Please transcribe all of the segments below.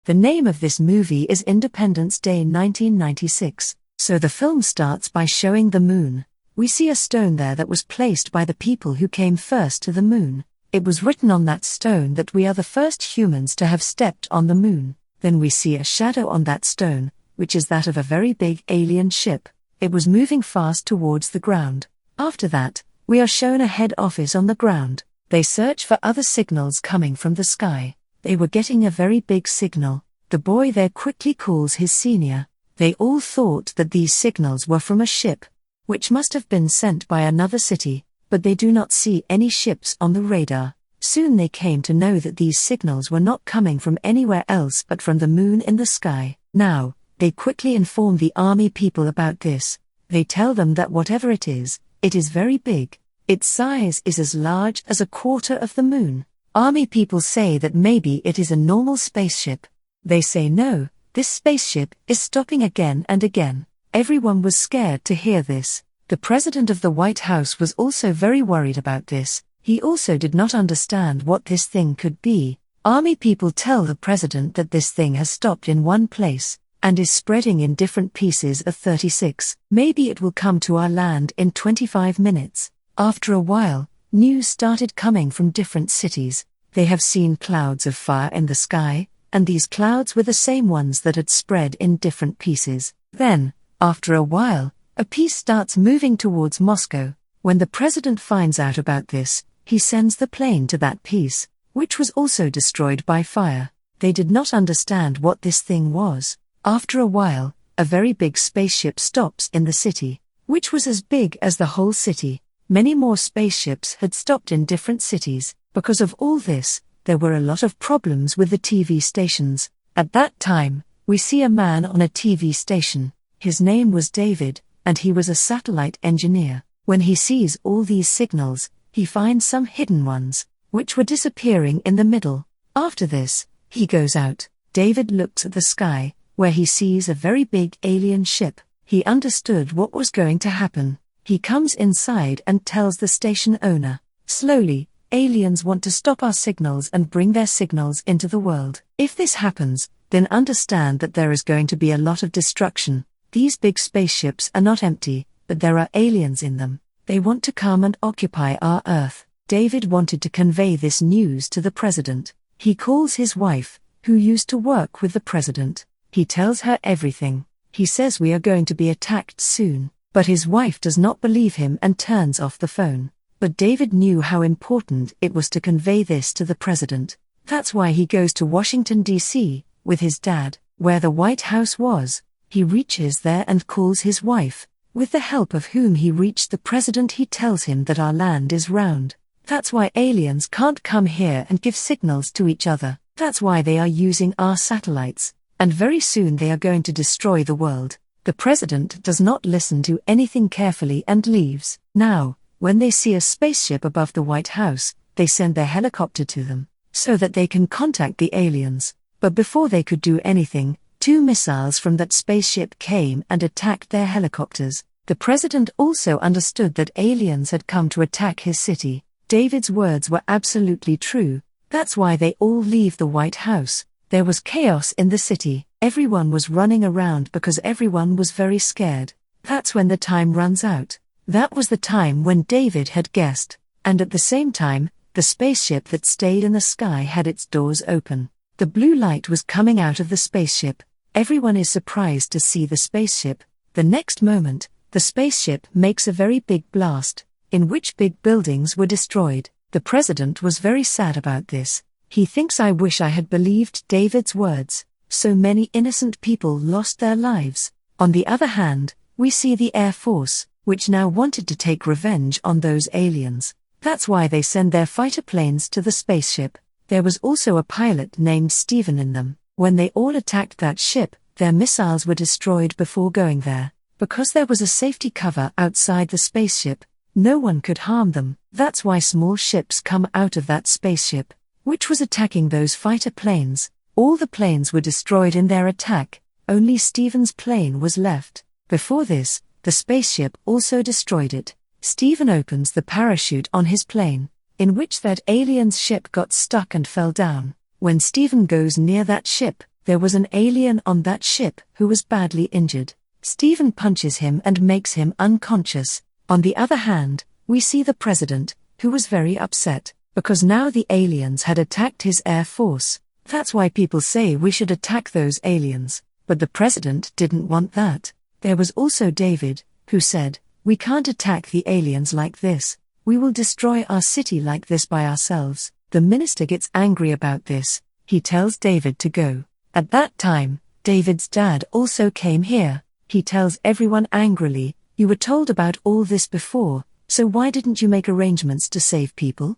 The name of this movie is Independence Day 1996. So the film starts by showing the moon. We see a stone there that was placed by the people who came first to the moon. It was written on that stone that we are the first humans to have stepped on the moon. Then we see a shadow on that stone, which is that of a very big alien ship. It was moving fast towards the ground. After that, we are shown a head office on the ground. They search for other signals coming from the sky. They were getting a very big signal. The boy there quickly calls his senior. They all thought that these signals were from a ship, which must have been sent by another city, but they do not see any ships on the radar. Soon they came to know that these signals were not coming from anywhere else but from the moon in the sky. Now, they quickly inform the army people about this. They tell them that whatever it is very big. Its size is as large as a quarter of the moon. Army people say that maybe it is a normal spaceship. They say no. This spaceship is stopping again and again. Everyone was scared to hear this. The president of the White House was also very worried about this. He also did not understand what this thing could be. Army people tell the president that this thing has stopped in one place, and is spreading in different pieces of 36. Maybe it will come to our land in 25 minutes. After a while, news started coming from different cities. They have seen clouds of fire in the sky, and these clouds were the same ones that had spread in different pieces. Then, after a while, a piece starts moving towards Moscow. When the president finds out about this, he sends the plane to that piece, which was also destroyed by fire. They did not understand what this thing was. After a while, a very big spaceship stops in the city, which was as big as the whole city. Many more spaceships had stopped in different cities. Because of all this, there were a lot of problems with the TV stations. At that time, we see a man on a TV station. His name was David, and he was a satellite engineer. When he sees all these signals, he finds some hidden ones, which were disappearing in the middle. After this, he goes out. David looks at the sky, where he sees a very big alien ship. He understood what was going to happen. He comes inside and tells the station owner, "Slowly, aliens want to stop our signals and bring their signals into the world. If this happens, then understand that there is going to be a lot of destruction. These big spaceships are not empty, but there are aliens in them. They want to come and occupy our Earth." David wanted to convey this news to the president. He calls his wife, who used to work with the president. He tells her everything. He says we are going to be attacked soon, but his wife does not believe him and turns off the phone. But David knew how important it was to convey this to the president. That's why he goes to Washington, D.C., with his dad, where the White House was. He reaches there and calls his wife. With the help of whom he reached the president, he tells him that our land is round. That's why aliens can't come here and give signals to each other. That's why they are using our satellites. And very soon they are going to destroy the world. The president does not listen to anything carefully and leaves. Now, when they see a spaceship above the White House, they send their helicopter to them, so that they can contact the aliens. But before they could do anything, 2 missiles from that spaceship came and attacked their helicopters. The president also understood that aliens had come to attack his city. David's words were absolutely true. That's why they all leave the White House. There was chaos in the city. Everyone was running around because everyone was very scared. That's when the time runs out. That was the time when David had guessed. And at the same time, the spaceship that stayed in the sky had its doors open. The blue light was coming out of the spaceship. Everyone is surprised to see the spaceship. The next moment, the spaceship makes a very big blast, in which big buildings were destroyed. The president was very sad about this. He thinks, "I wish I had believed David's words. So many innocent people lost their lives." On the other hand, we see the Air Force, which now wanted to take revenge on those aliens. That's why they send their fighter planes to the spaceship. There was also a pilot named Stephen in them. When they all attacked that ship, their missiles were destroyed before going there. Because there was a safety cover outside the spaceship, no one could harm them. That's why small ships come out of that spaceship, which was attacking those fighter planes. All the planes were destroyed in their attack. Only Stephen's plane was left. Before this, the spaceship also destroyed it. Stephen opens the parachute on his plane, in which that alien's ship got stuck and fell down. When Stephen goes near that ship, There was an alien on that ship who was badly injured. Stephen punches him and makes him unconscious. On the other hand, we see the president, who was very upset, because now the aliens had attacked his air force. That's why people say we should attack those aliens. But the president didn't want that. There was also David, who said, "We can't attack the aliens like this. We will destroy our city like this by ourselves." The minister gets angry about this. He tells David to go. At that time, David's dad also came here. He tells everyone angrily, "You were told about all this before, so why didn't you make arrangements to save people?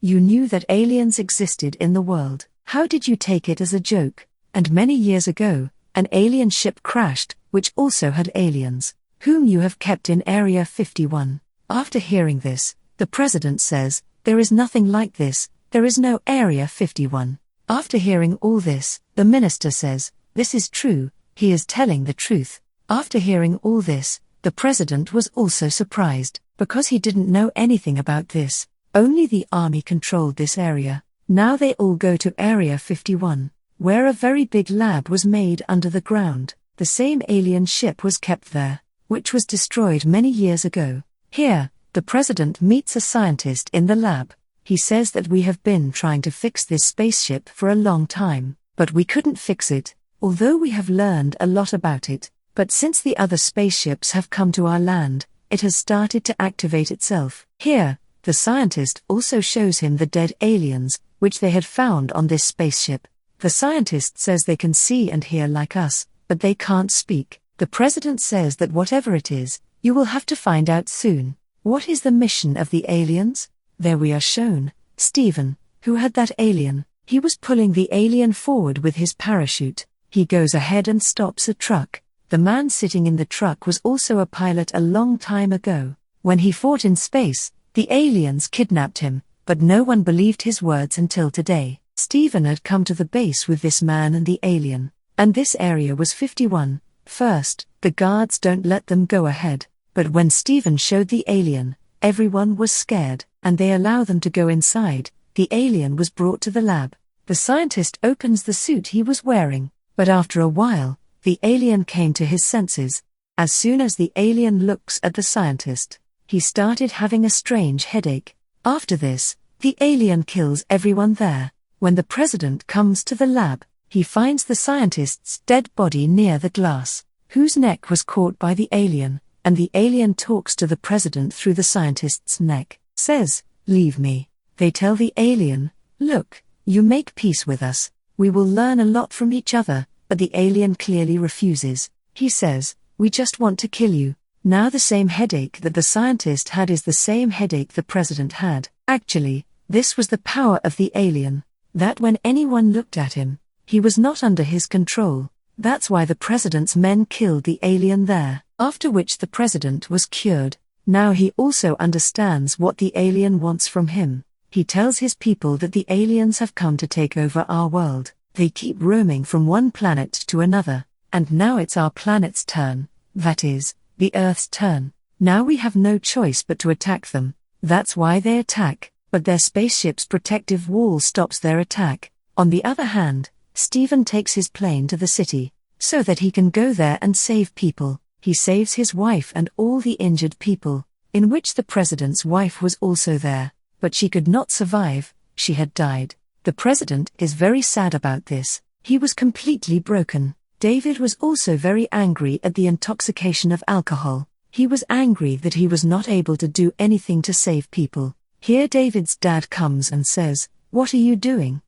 You knew that aliens existed in the world. How did you take it as a joke? And many years ago, an alien ship crashed, which also had aliens, whom you have kept in Area 51. After hearing this, the president says, "There is nothing like this, there is no Area 51. After hearing all this, the minister says, "This is true, he is telling the truth." After hearing all this, the president was also surprised, because he didn't know anything about this. Only the army controlled this area. Now they all go to Area 51, where a very big lab was made under the ground. The same alien ship was kept there, which was destroyed many years ago. Here, the president meets a scientist in the lab. He says that we have been trying to fix this spaceship for a long time, but we couldn't fix it, although we have learned a lot about it. But since the other spaceships have come to our land, it has started to activate itself. Here, the scientist also shows him the dead aliens, which they had found on this spaceship. The scientist says they can see and hear like us, but they can't speak. The president says that whatever it is, you will have to find out soon. What is the mission of the aliens? There we are shown Stephen, who had that alien. He was pulling the alien forward with his parachute. He goes ahead and stops a truck. The man sitting in the truck was also a pilot a long time ago. When he fought in space, the aliens kidnapped him, but no one believed his words until today. Stephen had come to the base with this man and the alien, and this area was 51. First, the guards don't let them go ahead, but when Stephen showed the alien, everyone was scared, and they allow them to go inside. The alien was brought to the lab. The scientist opens the suit he was wearing, but after a while, the alien came to his senses. As soon as the alien looks at the scientist, he started having a strange headache. After this, the alien kills everyone there. When the president comes to the lab, he finds the scientist's dead body near the glass, whose neck was caught by the alien, and the alien talks to the president through the scientist's neck, says, "Leave me." They tell the alien, "Look, you make peace with us, we will learn a lot from each other," but the alien clearly refuses. He says, "We just want to kill you." Now the same headache that the scientist had is the same headache the president had. Actually, this was the power of the alien, that when anyone looked at him, he was not under his control. That's why the president's men killed the alien there, after which the president was cured. Now he also understands what the alien wants from him. He tells his people that the aliens have come to take over our world. They keep roaming from one planet to another, and now it's our planet's turn, that is, the Earth's turn. Now we have no choice but to attack them. That's why they attack, but their spaceship's protective wall stops their attack. On the other hand, Stephen takes his plane to the city, so that he can go there and save people. He saves his wife and all the injured people, in which the president's wife was also there, but she could not survive, she had died. The president is very sad about this. He was completely broken. David was also very angry at the intoxication of alcohol. He was angry that he was not able to do anything to save people. Here David's dad comes and says, "What are you doing?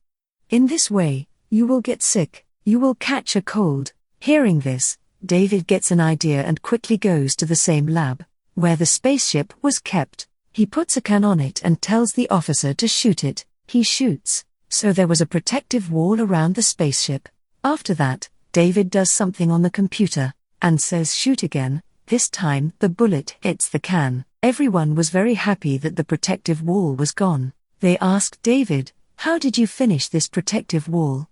In this way, you will get sick, you will catch a cold." Hearing this, David gets an idea and quickly goes to the same lab, where the spaceship was kept. He puts a can on it and tells the officer to shoot it. He shoots. So there was a protective wall around the spaceship. After that, David does something on the computer, and says shoot again. This time, the bullet hits the can. Everyone was very happy that the protective wall was gone. They asked David, "How did you finish this protective wall?"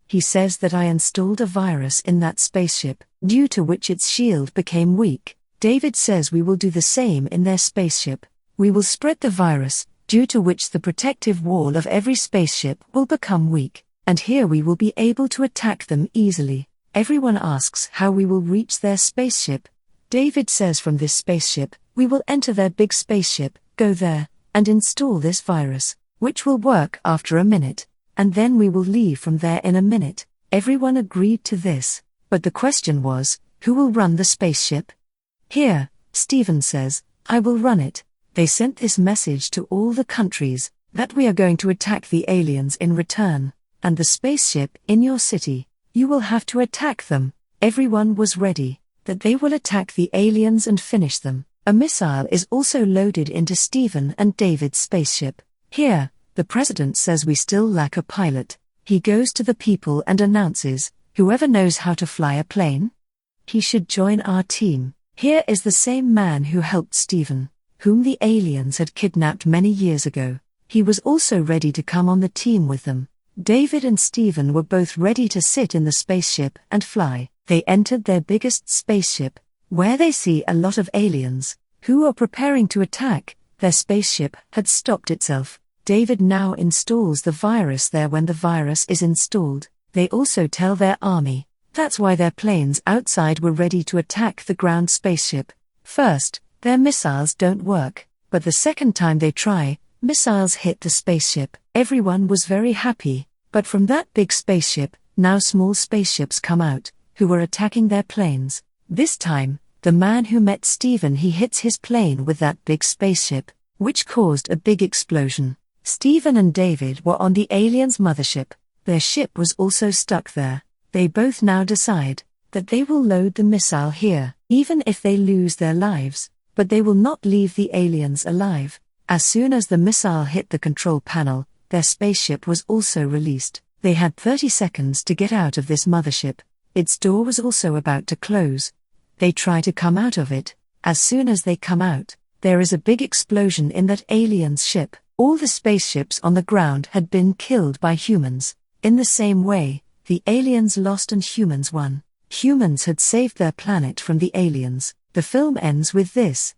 He says that I installed a virus in that spaceship, due to which its shield became weak. David says we will do the same in their spaceship. We will spread the virus, due to which the protective wall of every spaceship will become weak, and here we will be able to attack them easily. Everyone asks how we will reach their spaceship. David says from this spaceship, we will enter their big spaceship, go there, and install this virus, which will work after a minute, and then we will leave from there in a minute. Everyone agreed to this, but the question was, who will run the spaceship? Here, Stephen says, I will run it. They sent this message to all the countries, that we are going to attack the aliens in return, and the spaceship in your city, you will have to attack them. Everyone was ready, that they will attack the aliens and finish them. A missile is also loaded into Stephen and David's spaceship. Here, the president says we still lack a pilot. He goes to the people and announces, whoever knows how to fly a plane, he should join our team. Here is the same man who helped Stephen, whom the aliens had kidnapped many years ago. He was also ready to come on the team with them. David and Stephen were both ready to sit in the spaceship and fly. They entered their biggest spaceship, where they see a lot of aliens, who are preparing to attack. Their spaceship had stopped itself. David now installs the virus there. When the virus is installed, they also tell their army. That's why their planes outside were ready to attack the ground spaceship. First, their missiles don't work, but the second time they try, missiles hit the spaceship. Everyone was very happy, but from that big spaceship, now small spaceships come out, who were attacking their planes. This time, the man who met Stephen, he hits his plane with that big spaceship, which caused a big explosion. Stephen and David were on the aliens' mothership. Their ship was also stuck there. They both now decide that they will load the missile here, even if they lose their lives, but they will not leave the aliens alive. As soon as the missile hit the control panel, their spaceship was also released. They had 30 seconds to get out of this mothership. Its door was also about to close. They try to come out of it. As soon as they come out, there is a big explosion in that alien's ship. All the spaceships on the ground had been killed by humans. In the same way, the aliens lost and humans won. Humans had saved their planet from the aliens. The film ends with this.